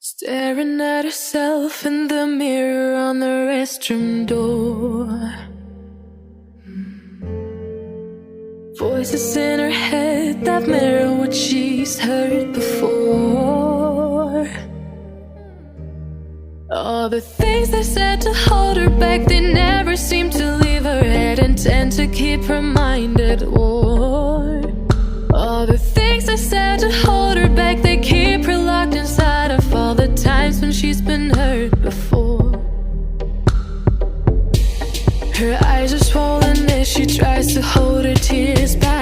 Staring at herself in the mirror on the restroom door. Voices in her head that mirror what she's heard before. All the things they said to hold her back, they never seem to leave her head and tend to keep her mind at war. All the things they said to hold her back, they keep her locked inside of all the times when she's been hurt before. Her eyes are swollen as she tries to hold her tears back.